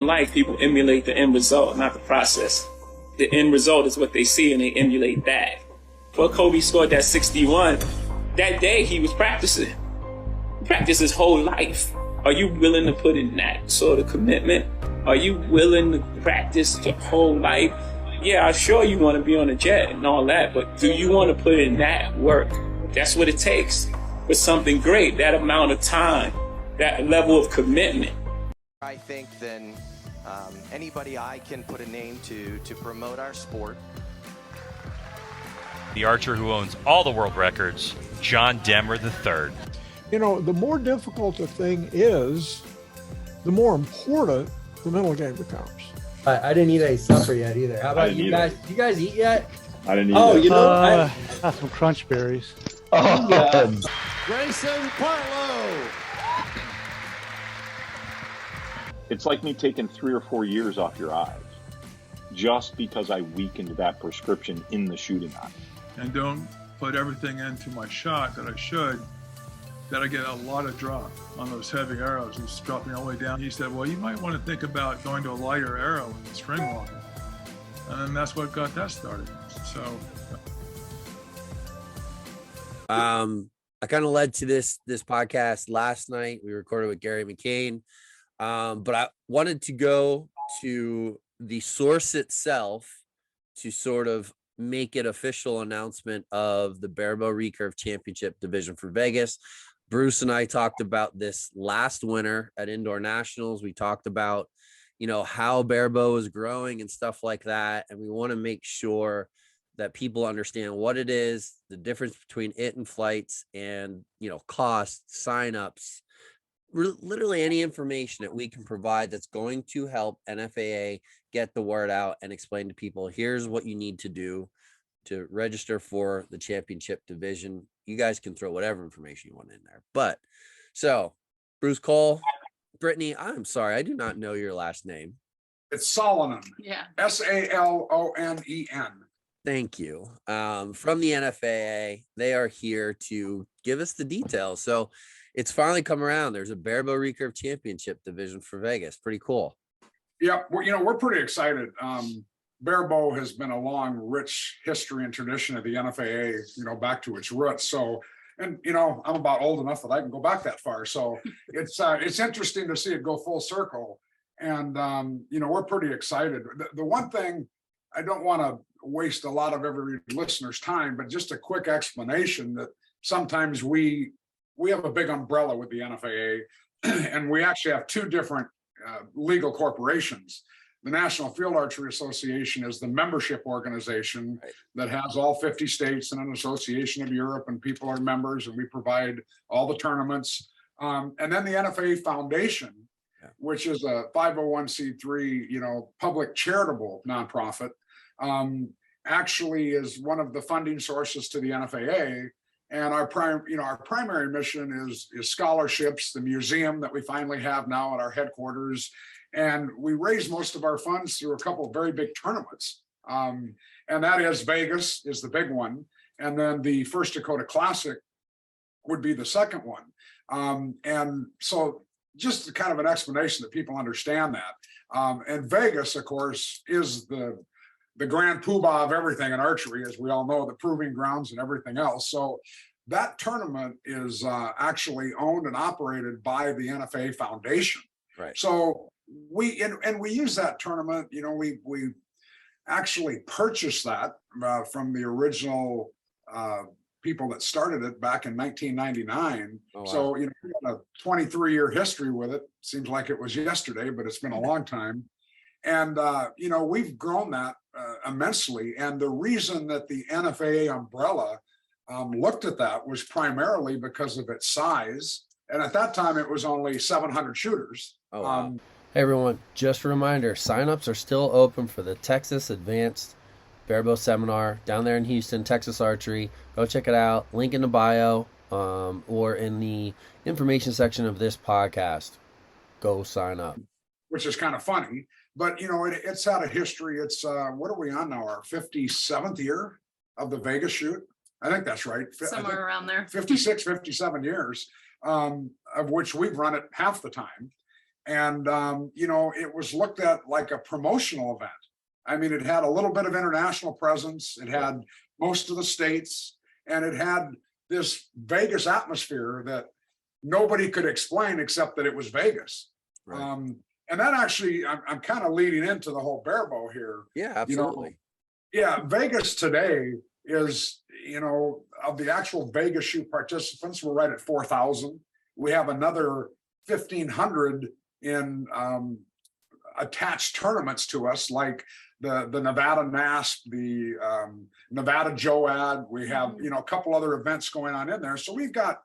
life, people emulate the end result, not the process. The end result is what they see, and they emulate that. Well, Kobe scored that 61. That day, he was practicing. He practiced his whole life. Are you willing to put in that sort of commitment? Are you willing to practice your whole life? Yeah, I'm sure you want to be on a jet and all that, but do you want to put in that work? That's what it takes for something great, that amount of time, that level of commitment. I think then anybody I can put a name to promote our sport. The archer who owns all the world records, John Demmer III. You know, the more difficult a thing is, the more important the mental game becomes. I didn't eat any supper yet either. How about you guys? Did you guys eat yet? I didn't eat. Oh, you know, I got some crunch berries. Oh, yeah. Grayson Parlow. It's like me taking 3 or 4 years off your eyes just because I weakened that prescription in the shooting eye. And don't put everything into my shot that I should, that I get a lot of drop on those heavy arrows. It's dropping all the way down. He said, well, you might want to think about going to a lighter arrow and string walking. And then that's what got that started. So I kind of led to this podcast last night. We recorded with Gary McCain. But I wanted to go to the source itself to sort of make it official announcement of the Barebow Recurve Championship division for Vegas. Bruce and I talked about this last winter at Indoor Nationals. We talked about, you know, how Barebow is growing and stuff like that. And we want to make sure that people understand what it is, the difference between it and flights, and, you know, costs, signups, literally any information that we can provide that's going to help NFAA get the word out and explain to people, here's what you need to do to register for the championship division. You guys can throw whatever information you want in there. But so Bruce, Cull, Brittany, I'm sorry, I do not know your last name. It's Salonen. Yeah. Salonen. Thank you. From the NFAA, they are here to give us the details. So it's finally come around. There's a Barebow Recurve Championship division for Vegas. Pretty cool. Yeah, well, you know, we're pretty excited. Barebow has been a long, rich history and tradition of the NFAA, you know, back to its roots. So, and, you know, I'm about old enough that I can go back that far. So it's interesting to see it go full circle. And, you know, we're pretty excited. The one thing, I don't want to waste a lot of every listener's time, but just a quick explanation that sometimes we have a big umbrella with the NFAA, and we actually have two different legal corporations. The National Field Archery Association is the membership organization that has all 50 states and an association of Europe, and people are members, and we provide all the tournaments. And then the NFAA Foundation, which is a 501c3, you know, public charitable nonprofit, actually is one of the funding sources to the NFAA. And our primary mission is scholarships, the museum that we finally have now at our headquarters. And we raise most of our funds through a couple of very big tournaments. And that is Vegas is the big one. And then the First Dakota Classic would be the second one. And so just kind of an explanation that people understand that. And Vegas, of course, is the grand poobah of everything in archery, as we all know, the proving grounds and everything else. So that tournament is actually owned and operated by the NFAA Foundation. Right. So we use that tournament, you know, we actually purchased that from the original people that started it back in 1999. Oh, wow. So, you know, we got a 23-year history with it. Seems like it was yesterday, but it's been a long time. And, you know, we've grown that immensely. And the reason that the NFAA umbrella looked at that was primarily because of its size. And at that time, it was only 700 shooters. Oh, wow. Hey, everyone, just a reminder, signups are still open for the Texas Advanced Barebow Seminar down there in Houston, Texas Archery. Go check it out. Link in the bio or in the information section of this podcast. Go sign up. Which is kind of funny. But, you know, it's had a history. It's, what are we on now? Our 57th year of the Vegas shoot? I think that's right. Somewhere around there. 56, 57 years, of which we've run it half the time. And, it was looked at like a promotional event. I mean, it had a little bit of international presence. It had most of the states, and it had this Vegas atmosphere that nobody could explain except that it was Vegas. Right. And that actually, I'm kind of leading into the whole Barebow here. Yeah, absolutely. Vegas today is, of the actual Vegas shoot participants, we're right at 4,000. We have another 1,500 in attached tournaments to us, like the Nevada NASP, the Nevada JOAD. We have, a couple other events going on in there. So we've got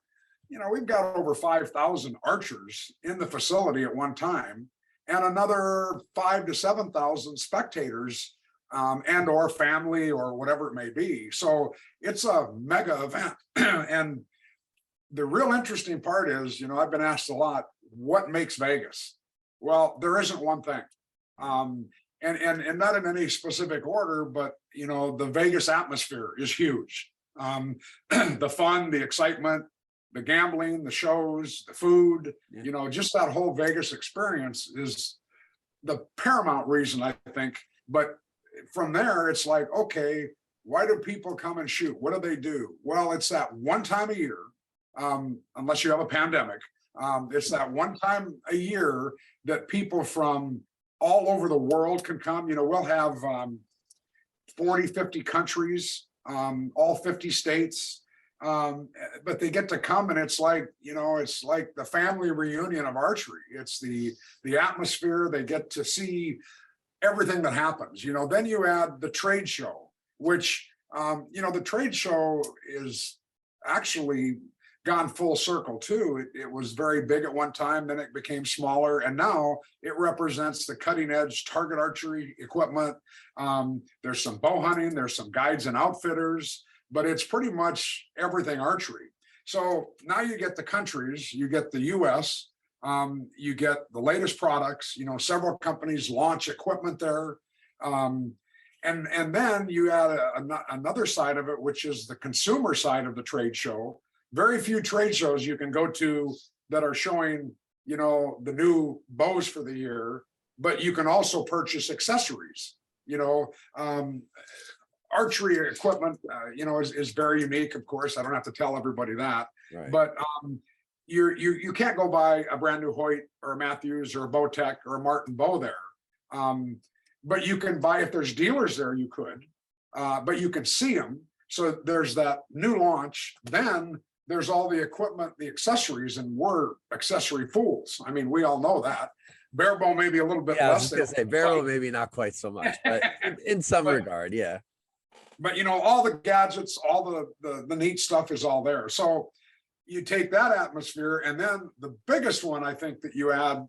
over 5,000 archers in the facility at one time, and another 5,000 to 7,000 spectators and or family or whatever it may be. So it's a mega event. And the real interesting part is, I've been asked a lot, what makes Vegas? Well, there isn't one thing. And not in any specific order, but the Vegas atmosphere is huge. The fun, the excitement, the gambling, the shows, the food, just that whole Vegas experience is the paramount reason, I think. But from there, it's like, okay, why do people come and shoot? What do they do? Well, it's that one time a year, unless you have a pandemic. It's that one time a year that people from all over the world can come. We'll have 40, 50 countries, all 50 states. But they get to come, and it's like, it's like the family reunion of archery. It's the atmosphere. They get to see everything that happens. Then you add the trade show, which, the trade show is actually gone full circle too. It was very big at one time, then it became smaller, and now it represents the cutting edge target archery equipment. There's some bow hunting, there's some guides and outfitters, but it's pretty much everything archery. So now you get the countries, you get the US, you get the latest products, several companies launch equipment there. And then you add another side of it, which is the consumer side of the trade show. Very few trade shows you can go to that are showing, the new bows for the year, but you can also purchase accessories. Archery equipment, is very unique. Of course, I don't have to tell everybody that, Right. but you can't go buy a brand new Hoyt or a Matthews or a Bowtech or a Martin bow there. But you can buy, if there's dealers there, you could, but you can see them. So there's that new launch. Then there's all the equipment, the accessories, and we're accessory fools. I mean, we all know that. Barebow maybe a little bit Yeah, I was less. just gonna say Barebow maybe not quite so much, but in some regard, yeah. But all the gadgets, all the neat stuff is all there. So you take that atmosphere, and then the biggest one I think that you add,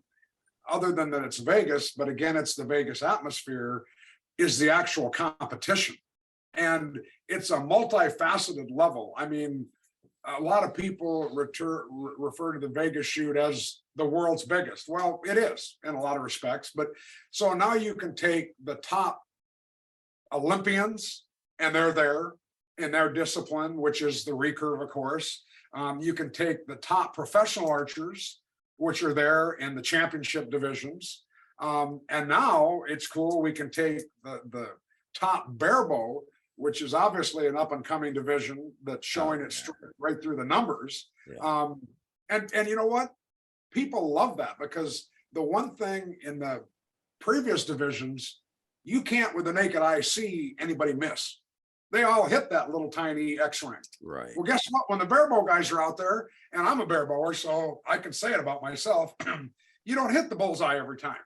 other than that it's Vegas, but again, it's the Vegas atmosphere, is the actual competition. And it's a multifaceted level. I mean, a lot of people refer to the Vegas shoot as the world's biggest. Well, it is in a lot of respects. But so now you can take the top Olympians, and they're there in their discipline, which is the recurve, of course. You can take the top professional archers, which are there in the championship divisions. And now it's cool. We can take the top Barebow, which is obviously an up and coming division that's showing it right through the numbers. Yeah. And you know what? People love that, because the one thing in the previous divisions, you can't with the naked eye see anybody miss. They all hit that little tiny X ring. Right. Well, guess what? When the Barebow guys are out there, and I'm a Barebower, so I can say it about myself, you don't hit the bullseye every time.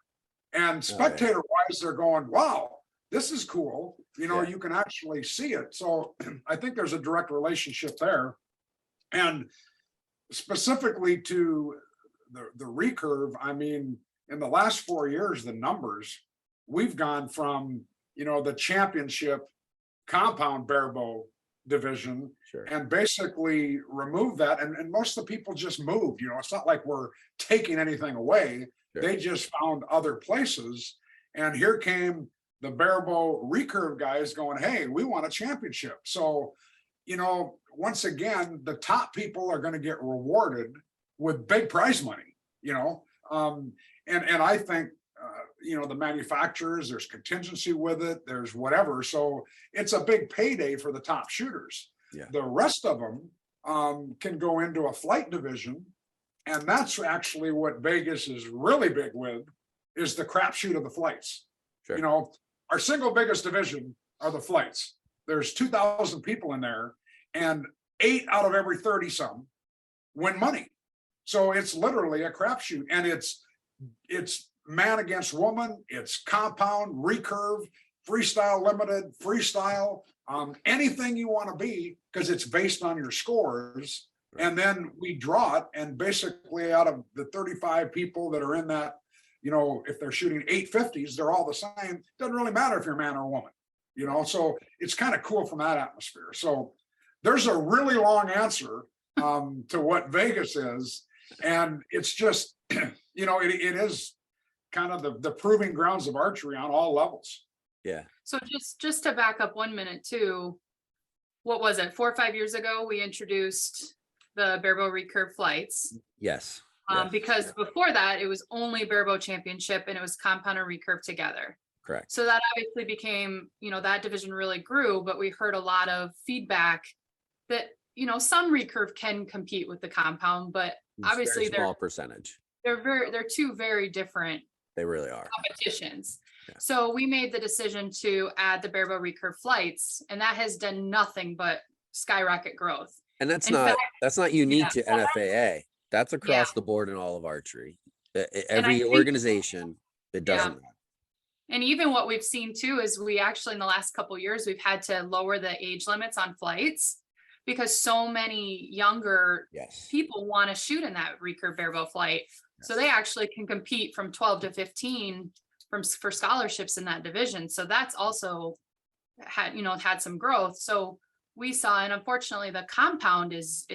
And spectator wise, they're going, wow, this is cool. You can actually see it. So I think there's a direct relationship there. And specifically to the recurve, I mean, in the last 4 years, the numbers, we've gone from, the championship compound Barebow division, and basically remove that. And most of the people just moved. It's not like we're taking anything away. Sure. They just found other places. And here came the Barebow Recurve guys going, hey, we want a championship. So, once again, the top people are going to get rewarded with big prize money. And I think, the manufacturers, there's contingency with it, there's whatever. So it's a big payday for the top shooters. Yeah. The rest of them can go into a flight division. And that's actually what Vegas is really big with, is the crapshoot of the flights. Sure. Our single biggest division are the flights. There's 2,000 people in there, and 8 out of every 30 some win money. So it's literally a crapshoot, and it's man against woman, it's compound, recurve, freestyle limited, freestyle, anything you want to be, because it's based on your scores. Right. And then we draw it, and basically out of the 35 people that are in that, if they're shooting 850s, they're all the same. Doesn't really matter if you're a man or a woman, so it's kind of cool from that atmosphere. So there's a really long answer to what Vegas is. And it's just, it is kind of the proving grounds of archery on all levels. Yeah. So just to back up 1 minute too, what was it? 4 or 5 years ago, we introduced the Barebow Recurve flights. Yes. Because before that, it was only Barebow Championship, and it was compound and recurve together. Correct. So that obviously became, that division really grew, but we heard a lot of feedback that, some recurve can compete with the compound, but It's obviously very small percentage. they're two very different They really are competitions. Yeah. So we made the decision to add the Barebow Recurve flights, and that has done nothing but skyrocket growth. And that's In not fact, unique yeah. to NFAA. That's across the board in all of archery. Every organization, it doesn't. And even what we've seen too is we actually in the last couple of years, we've had to lower the age limits on flights because so many younger people want to shoot in that recurve barebow flight. Yes. So they actually can compete from 12 to 15 for scholarships in that division. So that's also had some growth. So we saw, and unfortunately the compound is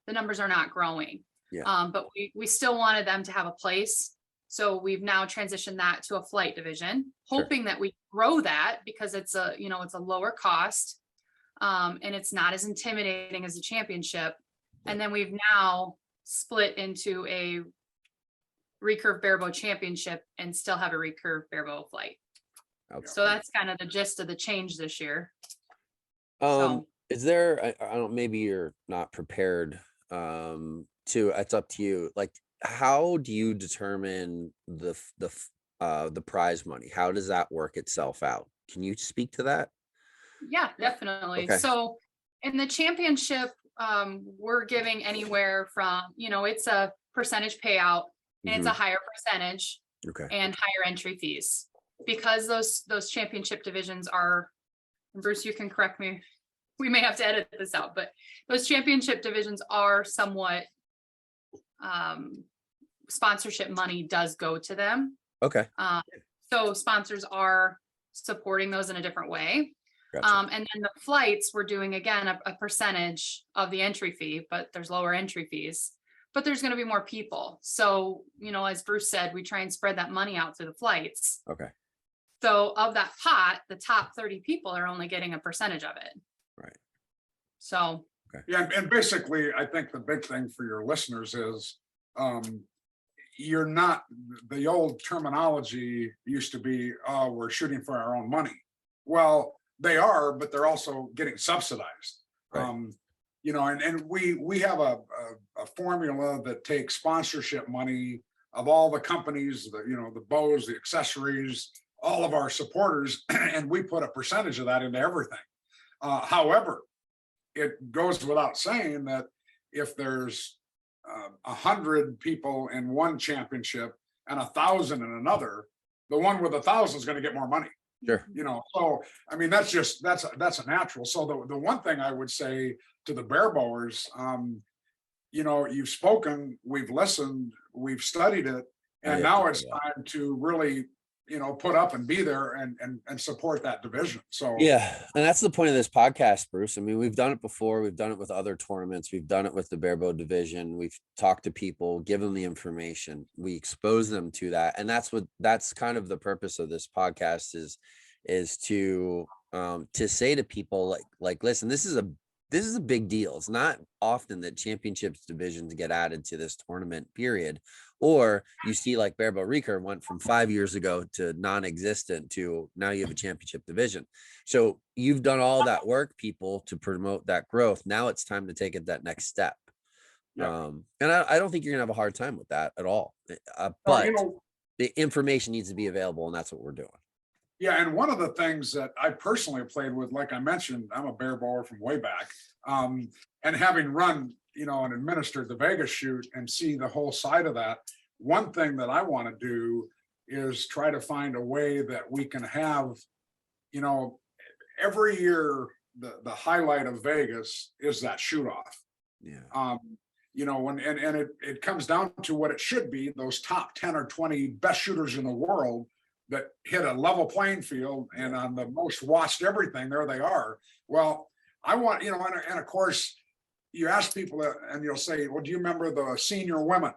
the numbers are not growing. Yeah. But we still wanted them to have a place. So we've now transitioned that to a flight division, hoping that we grow that because it's a lower cost, and it's not as intimidating as a championship. And then we've now split into a recurve barebow championship and still have a recurve barebow flight. Okay. So that's kind of the gist of the change this year. Is there, I don't, maybe you're not prepared it's up to you. Like, how do you determine the prize money? How does that work itself out? Can you speak to that? Yeah, definitely. Okay. So in the championship, we're giving anywhere from, it's a percentage payout and it's a higher percentage and higher entry fees because those championship divisions are, and Bruce, you can correct me. We may have to edit this out, but those championship divisions are somewhat, sponsorship money does go to them. Okay. So sponsors are supporting those in a different way. Gotcha. And then the flights, we're doing again a percentage of the entry fee, but there's lower entry fees, but there's going to be more people. So, as Bruce said, we try and spread that money out through the flights. Okay. So of that pot, the top 30 people are only getting a percentage of it. Right. So. Okay. Yeah. And basically, I think the big thing for your listeners is, you're not, the old terminology used to be, we're shooting for our own money. Well, they are, but they're also getting subsidized. Right. And we have a formula that takes sponsorship money of all the companies, the bows, the accessories, all of our supporters, and we put a percentage of that into everything. However, it goes without saying that if there's 100 people in one championship and 1,000 in another, the one with 1,000 is going to get more money. Sure. So I mean, that's a natural. So the one thing I would say to the barebowers, you've spoken, we've listened, we've studied it, and now it's time to really put up and be there and support that division. So yeah, and that's the point of this podcast, Bruce. I mean, we've done it before. We've done it with other tournaments. We've done it with the barebow division. We've talked to people, give them the information. We expose them to that, and that's kind of the purpose of this podcast is to say to people like listen, this is a big deal. It's not often that championships divisions get added to this tournament period Or you see like Barebow Recurve went from 5 years ago to non-existent to now you have a championship division. So you've done all that work, people, to promote that growth. Now it's time to take it that next step. And I don't think you're gonna have a hard time with that at all. But the information needs to be available, and that's what we're doing. Yeah, and one of the things that I personally have played with, like I mentioned, I'm a bear bower from way back, and having run, and administered the Vegas shoot and see the whole side of that, one thing that I want to do is try to find a way that we can have, every year the highlight of Vegas is that shoot off. Yeah. When it comes down to what it should be, those top 10 or 20 best shooters in the world that hit a level playing field and on the most watched everything, there they are. Well, I want, and of course, you ask people and you'll say, well, do you remember the senior women?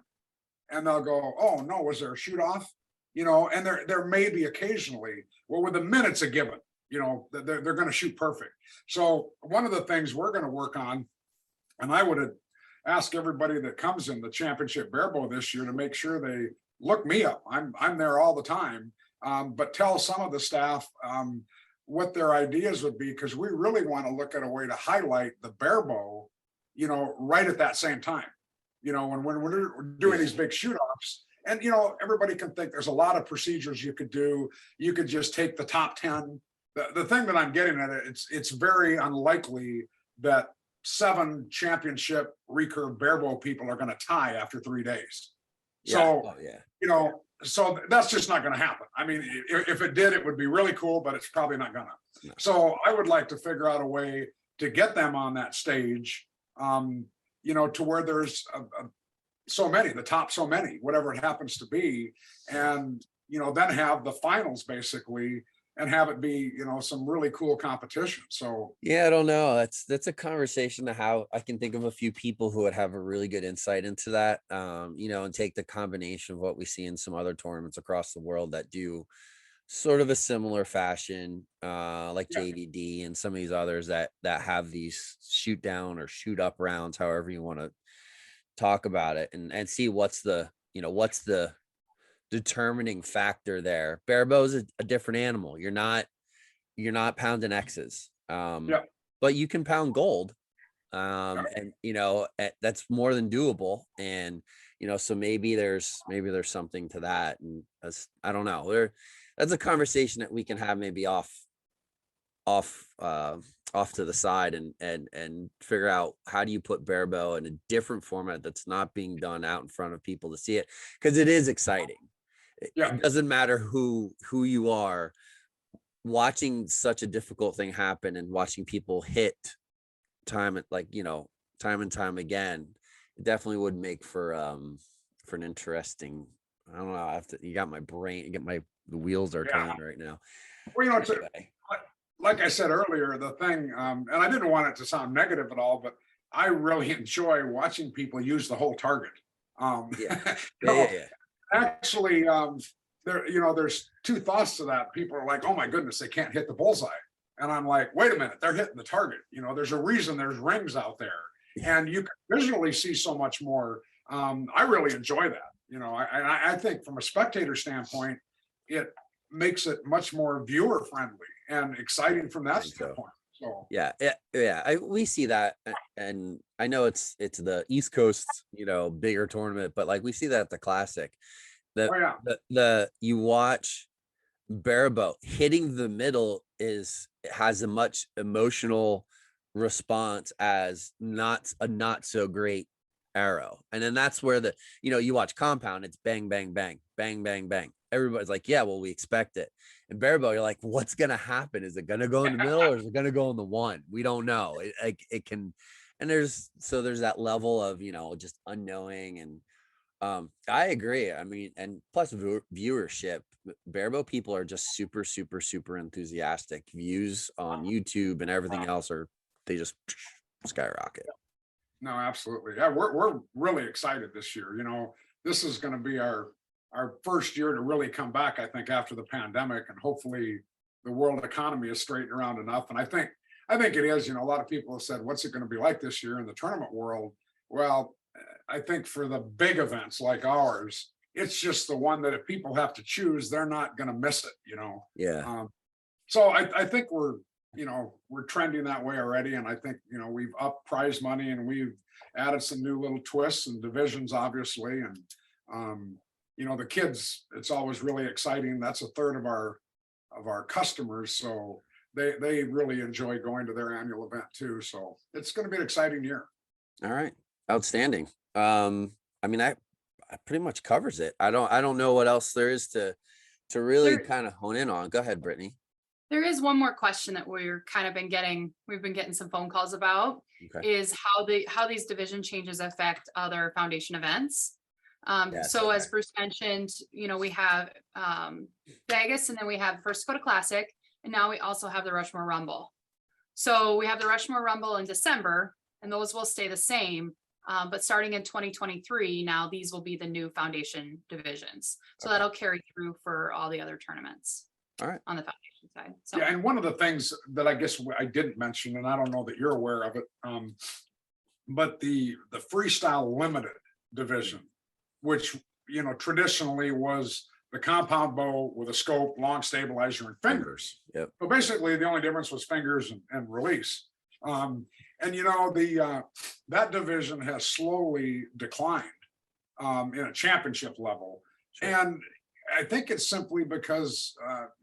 And they'll go, oh no, was there a shoot off? And there may be occasionally, well, with the minutes a given, they're going to shoot perfect. So one of the things we're going to work on, and I would ask everybody that comes in the championship barebow this year to make sure they look me up. I'm there all the time. But tell some of the staff what their ideas would be, because we really want to look at a way to highlight the barebow, right at that same time. When we're doing these big shoot-offs, and everybody can think there's a lot of procedures you could do. You could just take the top 10. The thing that I'm getting at, it's very unlikely that 7 championship recurve barebow people are going to tie after 3 days. So, so that's just not going to happen. I mean, if it did, it would be really cool, but it's probably not gonna. No. So I would like to figure out a way to get them on that stage, to where there's the top so many, whatever it happens to be, and then have the finals basically, and have it be some really cool competition. So yeah, I don't know. That's a conversation to how I can think of a few people who would have a really good insight into that. And take the combination of what we see in some other tournaments across the world that do sort of a similar fashion, like JDD and some of these others that have these shoot down or shoot up rounds, however you want to talk about it, and see what's the determining factor there. Barebow is a different animal. You're not pounding X's, but you can pound gold, and that's more than doable. And so maybe there's something to that. And I don't know. That's a conversation that we can have maybe off to the side and figure out how do you put barebow in a different format that's not being done out in front of people to see it, because it is exciting. It doesn't matter who you are, watching such a difficult thing happen and watching people hit time and time again, it definitely would make for an interesting, I don't know, you got my brain, the wheels are turning right now. Well, like I said earlier, the thing, and I didn't want it to sound negative at all, but I really enjoy watching people use the whole target. Actually, there's 2 thoughts to that. People are like, oh my goodness, they can't hit the bullseye. And I'm like, wait a minute, they're hitting the target. There's a reason there's rings out there, and you can visually see so much more. I really enjoy that. I think from a spectator standpoint, it makes it much more viewer friendly and exciting from that standpoint. So we see that, and I know it's the East Coast, bigger tournament, but like we see that at the Classic. You watch barebow hitting the middle has a much emotional response as not so great arrow, and then that's where you watch compound, it's bang bang bang bang bang bang. Everybody's like, yeah, well, we expect it. And barebow, you're like, what's gonna happen? Is it gonna go in the middle, or is it gonna go in the one? We don't know. It can, and there's that level of just unknowing. And I agree. I mean, and plus viewership, barebow people are just super super super enthusiastic. Views on YouTube and everything else they just skyrocket. No, absolutely. Yeah, we're really excited this year. This is going to be our first year to really come back, I think, after the pandemic, and hopefully the world economy is straightened around enough. And I think it is. A lot of people have said, what's it going to be like this year in the tournament world? Well, I think for the big events like ours, it's just the one that if people have to choose, they're not going to miss it, you know? Yeah. So I think we're trending that way already. And I think, you know, we've upped prize money and we've added some new little twists and divisions, obviously. And, you know, the kids, it's always really exciting. That's a third of our customers. So they really enjoy going to their annual event too. So it's going to be an exciting year. All right. Outstanding. I mean, I pretty much covers it. I don't know what else there is to really kind of hone in on. Go ahead, Brittany. There is one more question that we've been getting some phone calls about, is how these division changes affect other foundation events. So as Bruce mentioned, you know, we have Vegas, and then we have First Dakota Classic, and now we also have the Rushmore Rumble. So we have the Rushmore Rumble in December, and those will stay the same. But starting in 2023, now these will be the new foundation divisions. So that'll carry through for all the other tournaments. All right. On the foundation side. So. Yeah, and one of the things that I guess I didn't mention, and I don't know that you're aware of it, but the freestyle limited division, which, you know, traditionally was the compound bow with a scope, long stabilizer, and fingers. Yep. So basically, the only difference was fingers and release. And you know, that division has slowly declined in a championship level, and I think it's simply because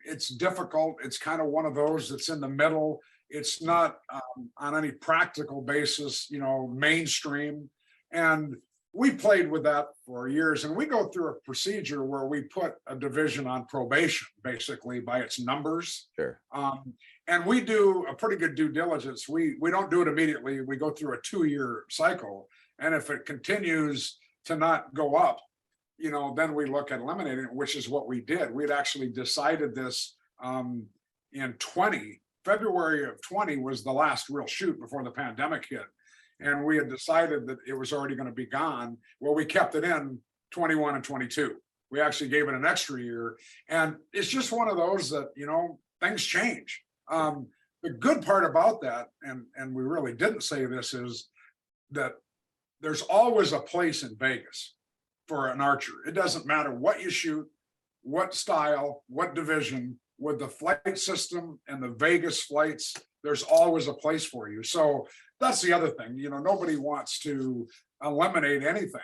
it's difficult. It's kind of one of those that's in the middle. It's not on any practical basis, you know, mainstream. And we played with that for years. And we go through a procedure where we put a division on probation, basically by its numbers. Sure. And we do a pretty good due diligence. We don't do it immediately. We go through a 2-year cycle. And if it continues to not go up, you know, then we look at eliminating it, which is what we did. We'd actually decided this in February of 20 was the last real shoot before the pandemic hit. And we had decided that it was already going to be gone. Well, we kept it in 21 and 22. We actually gave it an extra year. And it's just one of those that, you know, things change. The good part about that, and we really didn't say this, is that there's always a place in Vegas for an archer. It doesn't matter what you shoot, what style, what division, with the flight system and the Vegas flights, there's always a place for you. So that's the other thing, you know, nobody wants to eliminate anything,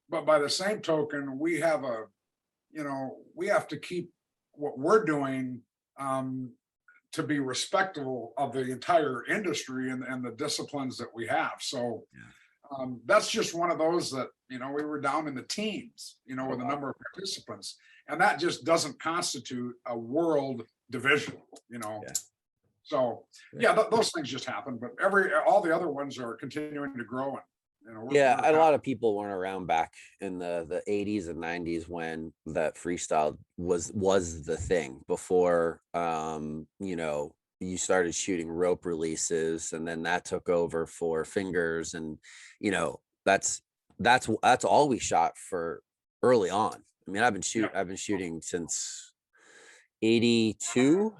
but by the same token, we have to keep what we're doing to be respectful of the entire industry and the disciplines that we have. So that's just one of those that, you know, we were down in the teens, you know, with a number of participants, and that just doesn't constitute a world division, you know. So those things just happen, but all the other ones are continuing to grow. And, you know, a lot of people weren't around back in the 80s and 90s when that freestyle was the thing before, you know, you started shooting rope releases, and then that took over for fingers. And, you know, that's all we shot for early on. I mean, I've been shooting since 82,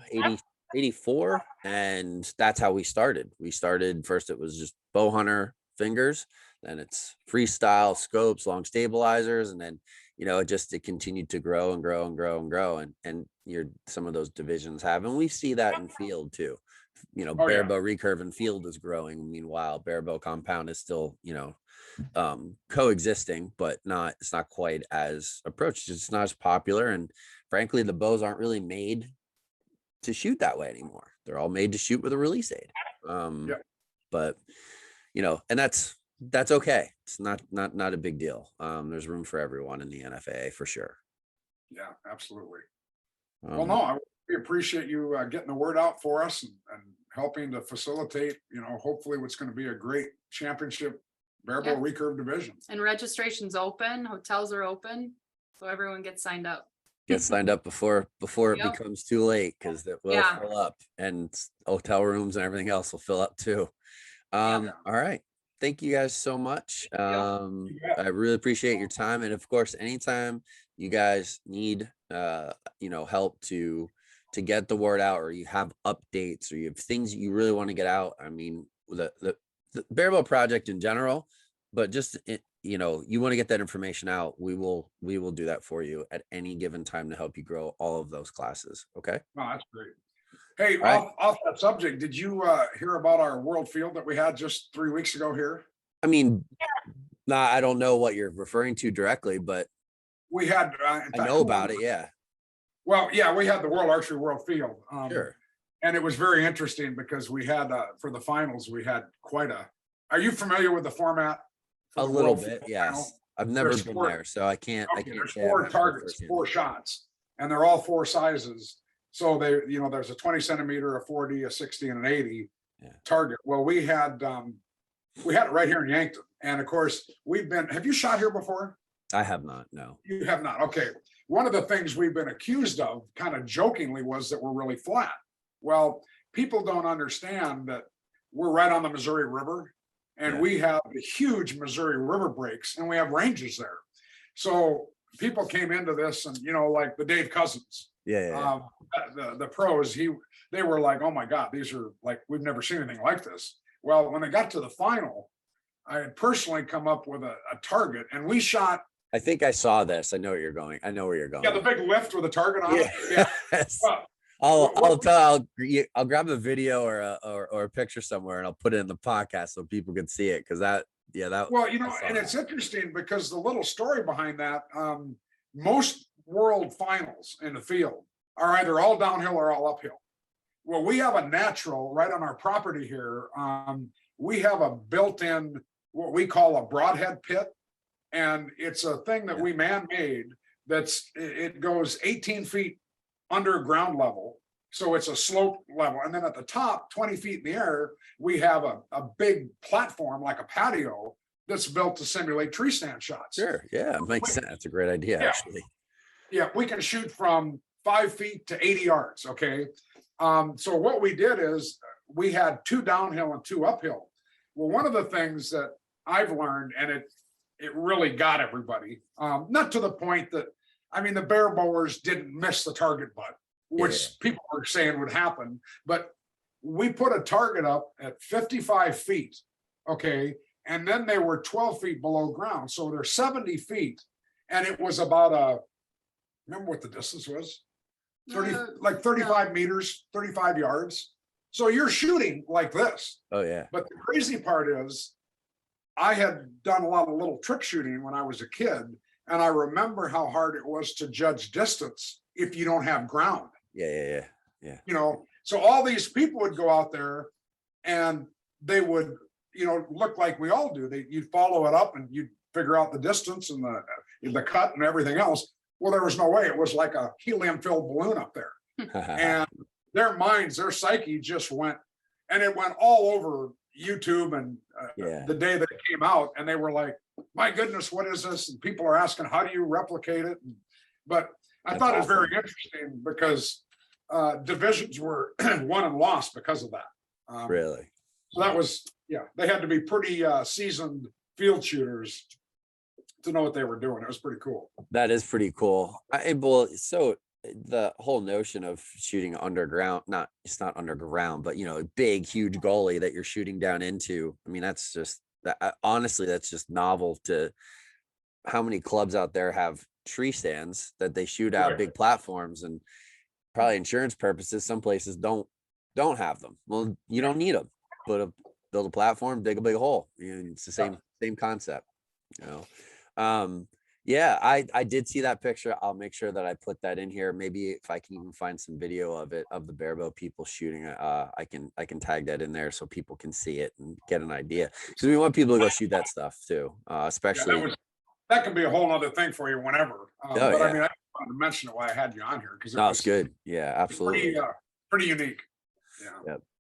84. And that's how we started. We started first, it was just bow hunter fingers, then it's freestyle scopes, long stabilizers. And then, you know, it continued to grow and grow and grow and grow. And some of those divisions have, and we see that in field too. You know, Barebow Recurve in field is growing. Meanwhile, Barebow compound is still, you know, coexisting, but it's not quite as approached. It's not as popular. And frankly, the bows aren't really made to shoot that way anymore. They're all made to shoot with a release aid. But, you know, and that's okay. It's not a big deal. There's room for everyone in the NFAA for sure. Yeah, absolutely. Well, no, we appreciate you getting the word out for us and helping to facilitate, you know, hopefully what's going to be a great championship Barebow Recurve division. And registration's open, hotels are open, so everyone gets signed up. Get signed up before it becomes too late, because it will fill up, and hotel rooms and everything else will fill up too. All right. Thank you guys so much. I really appreciate your time. And of course, anytime you guys need you know, help to get the word out, or you have updates, or you have things you really want to get out. I mean, the Barebow project in general, but just you know, you want to get that information out, we will do that for you at any given time to help you grow all of those classes. Okay. Oh, that's great. Hey, Right. off that subject, did you hear about our world field that we had just 3 weeks ago here? I mean, I don't know what you're referring to directly, but we had. I know about it. Yeah. Well, yeah, we had the World Archery World Field. Sure. And it was very interesting because we had for the finals, we had quite a. Are you familiar with the format? A little bit, yes. I've never been there, so I can't. Okay, there's 4 targets, 4 shots, and they're all 4 sizes. So they, you know, there's a 20 centimeter, a 40, a 60, and an 80 target. Well, we had it right here in Yankton, and of course, we've been. Have you shot here before? I have not. No. You have not. Okay. One of the things we've been accused of, kind of jokingly, was that we're really flat. Well, people don't understand that we're right on the Missouri River, and we have the huge Missouri River breaks, and we have ranges there. So people came into this, and you know, like the Dave Cousins, the pros, they were like, "Oh my God, these are like we've never seen anything like this." Well, when they got to the final, I had personally come up with a target, and we shot. I think I saw this. I know where you're going. Yeah, the big lift with a target on it. Yeah. Well, I'll grab a video or a picture somewhere and I'll put it in the podcast so people can see it. Cause that. Well, you know, and it's interesting because the little story behind that, most world finals in the field are either all downhill or all uphill. Well, we have a natural right on our property here. We have a built-in, what we call a broadhead pit. And it's a thing that we man-made it goes 18 feet under ground level. So it's a slope level. And then at the top, 20 feet in the air, we have a big platform like a patio that's built to simulate tree stand shots. Sure. Yeah. It makes sense. That's a great idea, actually. Yeah. We can shoot from 5 feet to 80 yards. Okay. So what we did is we had 2 downhill and 2 uphill. Well, one of the things that I've learned, and it really got everybody, not to the point that, I mean, the bear bowers didn't miss the target butt, which people were saying would happen, but we put a target up at 55 feet, okay, and then they were 12 feet below ground, so they're 70 feet, and it was about remember what the distance was? 35 meters, 35 yards. So you're shooting like this. Oh, yeah. But the crazy part is, I had done a lot of little trick shooting when I was a kid, and I remember how hard it was to judge distance if you don't have ground. Yeah. You know, so all these people would go out there and they would, you know, look like we all do. You'd follow it up and you'd figure out the distance and the cut and everything else. Well, there was no way. It was like a helium-filled balloon up there. And their minds, their psyche just went, and it went all over YouTube and the day that it came out, and they were like, my goodness, what is this? And people are asking, how do you replicate it? But I thought it was very interesting because divisions were won and lost because of that. Really? So that was, they had to be pretty seasoned field shooters to know what they were doing. It was pretty cool. That is pretty cool. So the whole notion of shooting underground, it's not underground, but you know, a big, huge gully that you're shooting down into. I mean, that's just honestly, that's just novel to how many clubs out there have tree stands that they shoot out big platforms, and probably insurance purposes, some places don't have them. Well, you don't need them. Build a platform, dig a big hole. It's the same concept, you know. I did see that picture. I'll make sure that I put that in here. Maybe if I can even find some video of it, of the barebow people shooting, I can tag that in there so people can see it and get an idea, because we want people to go shoot that stuff too, especially. That could be a whole other thing for you whenever. I mean, I wanted to mention it why I had you on here, because it's good. Yeah, absolutely. Pretty unique. Yeah.